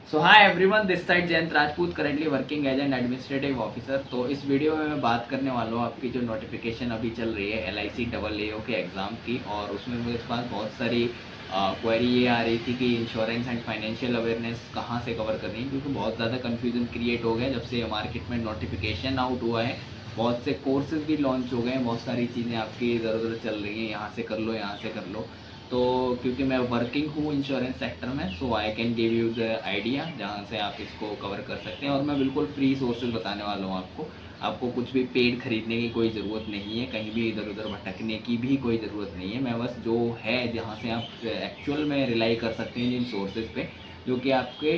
So hi everyone, this side Jayant Rajput, currently working as an administrative officer. तो इस video में मैं बात करने वाला हूँ आपकी जो नोटिफिकेशन अभी चल रही है LIC डबल AO के एग्ज़ाम की। और उसमें मेरे पास बहुत सारी क्वेरी ये आ रही थी कि इंश्योरेंस एंड फाइनेंशियल अवेयरनेस कहाँ से कवर करनी है, क्योंकि बहुत ज़्यादा कन्फ्यूजन क्रिएट हो गया जब से मार्केट में नोटिफिकेशन आउट हुआ है। बहुत से कोर्सेज भी लॉन्च हो गए हैं, बहुत सारी चीज़ें आपकी इधर उधर चल रही हैं, यहाँ से कर लो यहाँ से कर लो। तो क्योंकि मैं वर्किंग हूँ इंश्योरेंस सेक्टर में, so I can give you the idea जहाँ से आप इसको कवर कर सकते हैं। और मैं बिल्कुल फ्री सोर्सेज बताने वाला हूँ आपको। आपको कुछ भी पेड खरीदने की कोई ज़रूरत नहीं है, कहीं भी इधर उधर भटकने की भी कोई ज़रूरत नहीं है। मैं बस जो है जहाँ से आप एक्चुअल में रिलाई कर सकते हैं जिन सोर्सेज पे, जो कि आपके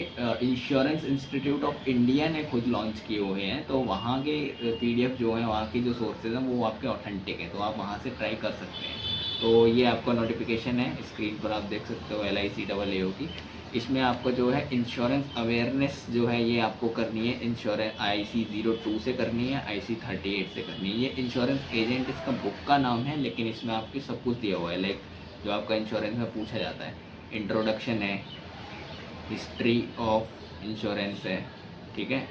इंश्योरेंस इंस्टीट्यूट ऑफ इंडिया ने खुद लॉन्च किए हुए हैं, तो वहाँ के PDF जो हैं, वहाँ के जो सोर्सेज हैं वो आपके ऑथेंटिक हैं, तो आप वहाँ से ट्राई कर सकते हैं। तो ये आपका नोटिफिकेशन है, स्क्रीन पर आप देख सकते हो LIC डबल AO की। इसमें आपको जो है इंश्योरेंस अवेयरनेस जो है ये आपको करनी है, इंश्योरेंस IC02 से करनी है, IC38 से करनी है। ये इंश्योरेंस एजेंट इसका बुक का नाम है, लेकिन इसमें आपके सब कुछ दिया हुआ है। लाइक जो आपका इंश्योरेंस में पूछा जाता है, इंट्रोडक्शन है, हिस्ट्री ऑफ इंश्योरेंस है, ठीक है,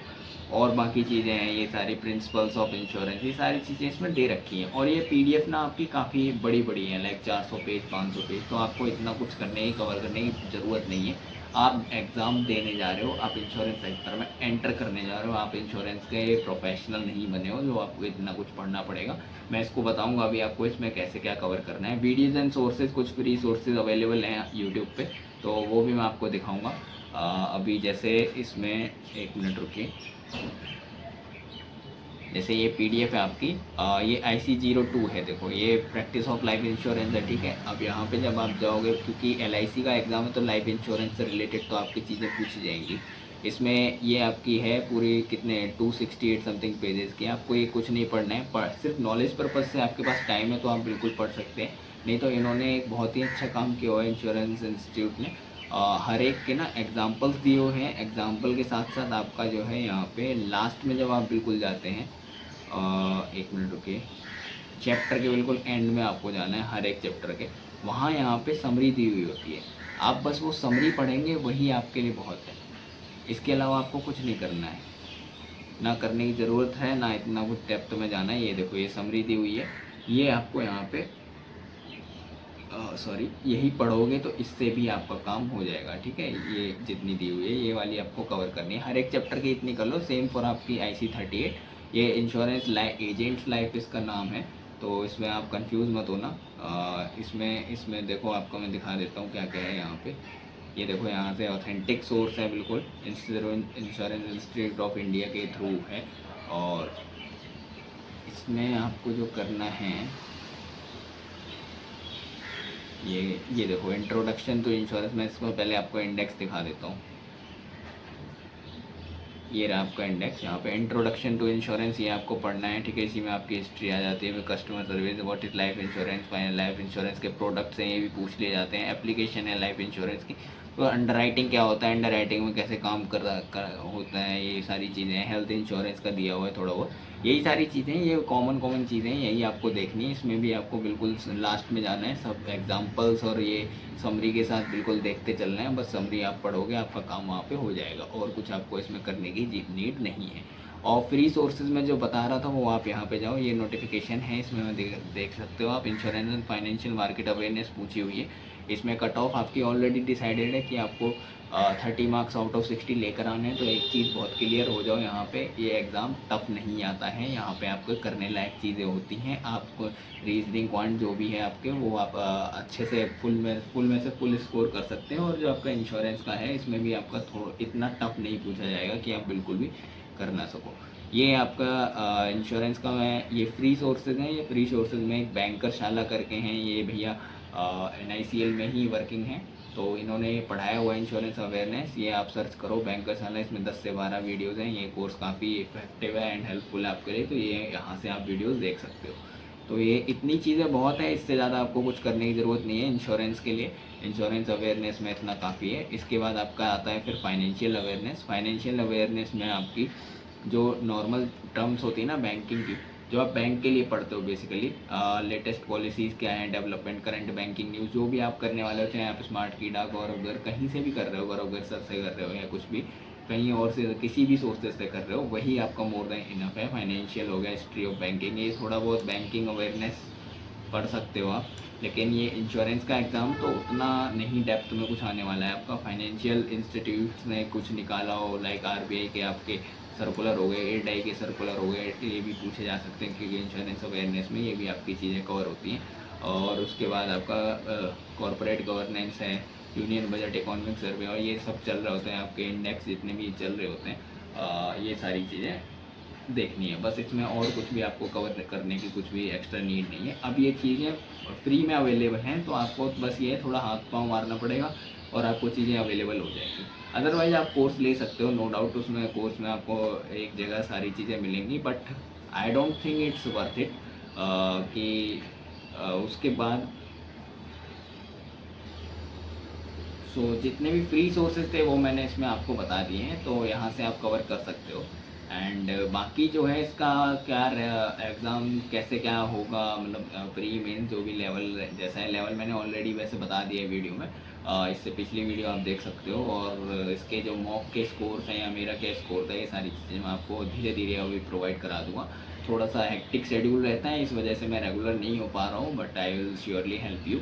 और बाकी चीज़ें हैं, ये सारी प्रिंसिपल्स ऑफ इंश्योरेंस, ये सारी चीज़ें इसमें दे रखी हैं। और ये PDF ना आपकी काफ़ी बड़ी बड़ी हैं, लाइक 400 पेज 500 पेज, तो आपको इतना कुछ करने की कवर करने की ज़रूरत नहीं है। आप एग्ज़ाम देने जा रहे हो, आप इंश्योरेंस सेक्टर में एंटर करने जा रहे हो, आप इंश्योरेंस के प्रोफेशनल नहीं बने हो जो आपको इतना कुछ पढ़ना पड़ेगा। मैं इसको बताऊंगा अभी आपको इसमें कैसे क्या कवर करना है। वीडियोज़ एंड सोर्सेज, कुछ फ्री सोर्सेज अवेलेबल हैं यूट्यूब पे, तो वो भी मैं आपको दिखाऊंगा। अभी जैसे इसमें एक मिनट रुकिए, जैसे ये PDF है आपकी, ये IC02 है। देखो ये प्रैक्टिस ऑफ लाइफ इंश्योरेंस है, ठीक है। अब यहाँ पे जब आप जाओगे, क्योंकि LIC का एग्ज़ाम है तो लाइफ इंश्योरेंस से रिलेटेड तो आपकी चीज़ें पूछी जाएंगी। इसमें ये आपकी है पूरी कितने 268 समथिंग पेजेस की। आपको ये कुछ नहीं पढ़ना है, सिर्फ नॉलेज पर्पज़ से आपके पास टाइम है तो आप बिल्कुल पढ़ सकते हैं। नहीं तो इन्होंने एक बहुत ही अच्छा काम किया हुआ है इंश्योरेंस इंस्टीट्यूट ने। हर एक के ना एग्जाम्पल्स दिए हुए हैं। एग्जाम्पल के साथ साथ आपका जो है यहाँ पे लास्ट में जब आप बिल्कुल जाते हैं, एक मिनट रुकिए, चैप्टर के बिल्कुल एंड में आपको जाना है, हर एक चैप्टर के वहाँ यहाँ पे समरी दी हुई होती है। आप बस वो समरी पढ़ेंगे, वही आपके लिए बहुत है। इसके अलावा आपको कुछ नहीं करना है, ना करने की ज़रूरत है, ना इतना कुछ डेप्थ में जाना है। ये देखो ये समरी दी हुई है, ये आपको यहाँ पे सॉरी यही पढ़ोगे तो इससे भी आपका काम हो जाएगा, ठीक है। ये जितनी दी हुई है ये वाली आपको कवर करनी है, हर एक चैप्टर की इतनी कर लो। सेम फॉर आपकी IC38। ये इंश्योरेंस एजेंट्स लाइफ इसका नाम है, तो इसमें आप कंफ्यूज मत होना। इसमें इसमें देखो, आपको मैं दिखा देता हूँ क्या क्या है यहाँ पे। ये देखो यहाँ से ऑथेंटिक सोर्स है, बिल्कुल इंश्योरेंस इंस्टीट्यूट ऑफ इंडिया के थ्रू है। और इसमें आपको जो करना है, ये देखो इंट्रोडक्शन टू इंश्योरेंस। मैं इसको पहले आपको इंडेक्स दिखा देता हूँ। ये रहा आपका इंडेक्स, यहाँ पे इंट्रोडक्शन टू इंश्योरेंस ये आपको पढ़ना है, ठीक है। इसी में आपकी हिस्ट्री आ जाती है, customer service, what is life insurance, life insurance के प्रोडक्ट्स हैं ये भी पूछ लिए जाते हैं, एप्लीकेशन है लाइफ इंश्योरेंस की, तो अंडर राइटिंग क्या होता है, अंडर राइटिंग में कैसे काम होता है, ये सारी चीज़ें हैं। हेल्थ इंश्योरेंस का दिया हुआ है थोड़ा बहुत, यही सारी चीज़ें, ये कॉमन चीज़ें हैं, यही आपको देखनी है। इसमें भी आपको बिल्कुल लास्ट में जाना है, सब एग्जाम्पल्स और ये समरी के साथ बिल्कुल देखते चलना है। बस समरी आप पढ़ोगे, आपका काम वहाँ पे हो जाएगा, और कुछ आपको इसमें करने की नीड नहीं है। और फ्री सोर्सेज में जो बता रहा था वो आप यहाँ पे जाओ, ये नोटिफिकेशन है, इसमें मैं देख सकते हो आप। Insurance and financial market awareness पूछी हुई है। इसमें कट ऑफ आपकी ऑलरेडी डिसाइडेड है कि आपको 30 मार्क्स आउट ऑफ 60 लेकर आने हैं। तो एक चीज़ बहुत क्लियर हो जाओ यहाँ पे, ये एग्ज़ाम टफ नहीं आता है, यहाँ पे आपको करने लायक चीज़ें होती हैं। आपको रीजनिंग पॉइंट जो भी है आपके, वो आप अच्छे से फुल में से फुल स्कोर कर सकते हैं। और जो आपका इंश्योरेंस का है, इसमें भी आपका थोड़ा इतना टफ नहीं पूछा जाएगा कि आप बिल्कुल भी कर ना सको। ये आपका इंश्योरेंस का मैं, ये फ्री सोर्सेज हैं। ये फ्री सोर्सेज में एक बैंकर शाला करके हैं, ये भैया NICL में ही वर्किंग है, तो इन्होंने पढ़ाया हुआ इंश्योरेंस अवेयरनेस। ये आप सर्च करो बैंकर शाला, इसमें 10 से 12 वीडियोज़ हैं। ये कोर्स काफ़ी इफेक्टिव है एंड हेल्पफुल है आपके लिए, तो ये यहाँ से आप वीडियोज़ देख सकते हो। तो ये इतनी चीज़ें बहुत है, इससे ज़्यादा आपको कुछ करने की ज़रूरत नहीं है इंश्योरेंस के लिए। इंश्योरेंस अवेयरनेस में इतना काफ़ी है। इसके बाद आपका आता है फिर फाइनेंशियल अवेयरनेस। फाइनेंशियल अवेयरनेस में आपकी जो नॉर्मल टर्म्स होती है ना बैंकिंग की, जो आप बैंक के लिए पढ़ते हो बेसिकली, लेटेस्ट पॉलिसीज़ क्या हैं, डेवलपमेंट, करंट बैंकिंग न्यूज़, जो भी आप करने वाले हो, चाहे आप स्मार्ट कीड़ा गौरव कहीं से भी कर रहे हो, गौरव सर से कर रहे हो या कुछ भी कहीं और से किसी भी सोर्सेज से कर रहे हो, वही आपका मोर देन इनफ है। फाइनेंशियल हो गया, हिस्ट्री ऑफ बैंकिंग, ये थोड़ा बहुत बैंकिंग अवेयरनेस पढ़ सकते हो आप। लेकिन ये इंश्योरेंस का एग्ज़ाम तो उतना नहीं डेप्थ में कुछ आने वाला है आपका। फाइनेंशियल इंस्टीट्यूट्स ने कुछ निकाला हो, लाइक आरबीआई के आपके सर्कुलर हो गए, एडीआई के सर्कुलर हो गए, ये भी पूछे जा सकते हैं क्योंकि इंश्योरेंस अवेयरनेस में ये भी आपकी चीज़ें कवर होती हैं। और उसके बाद आपका कॉरपोरेट गवर्नेंस है, यूनियन बजट, इकोनॉमिक सर्वे, और ये सब चल रहे होते हैं आपके इंडेक्स जितने भी चल रहे होते हैं, ये सारी चीज़ें देखनी है बस। इसमें और कुछ भी आपको कवर करने की कुछ भी एक्स्ट्रा नीड नहीं है। अब ये चीज़ें फ्री में अवेलेबल हैं, तो आपको बस ये थोड़ा हाथ पाँव मारना पड़ेगा और आपको चीज़ें अवेलेबल हो जाएगी। अदरवाइज़ आप कोर्स ले सकते हो, नो डाउट। उसमें कोर्स में आपको एक जगह सारी चीज़ें मिलेंगी, but I don't think it's worth it कि उसके बाद जितने भी फ्री सोर्सेज थे वो मैंने इसमें आपको बता दिए हैं, तो यहाँ से आप कवर कर सकते हो। एंड बाकी जो है इसका क्या एग्ज़ाम कैसे क्या होगा, मतलब प्री मेन जो भी लेवल जैसा है, लेवल मैंने ऑलरेडी वैसे बता दिया है वीडियो में। इससे पिछली वीडियो आप देख सकते हो, और इसके जो मॉक के स्कोर्स हैं या मेरा क्या स्कोर था, ये सारी चीज़ें मैं आपको धीरे धीरे अभी प्रोवाइड करा दूँगा। थोड़ा सा हेक्टिक शेड्यूल रहता है, इस वजह से मैं रेगुलर नहीं हो पा रहा हूँ, but I will surely help you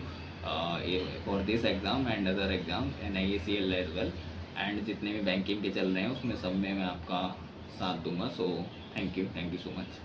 for this exam and other exam and IACL as well. And जितने भी बैंकिंग के चल रहे हैं उसमें सब में मैं आपका साथ दूंगा। So thank you so much.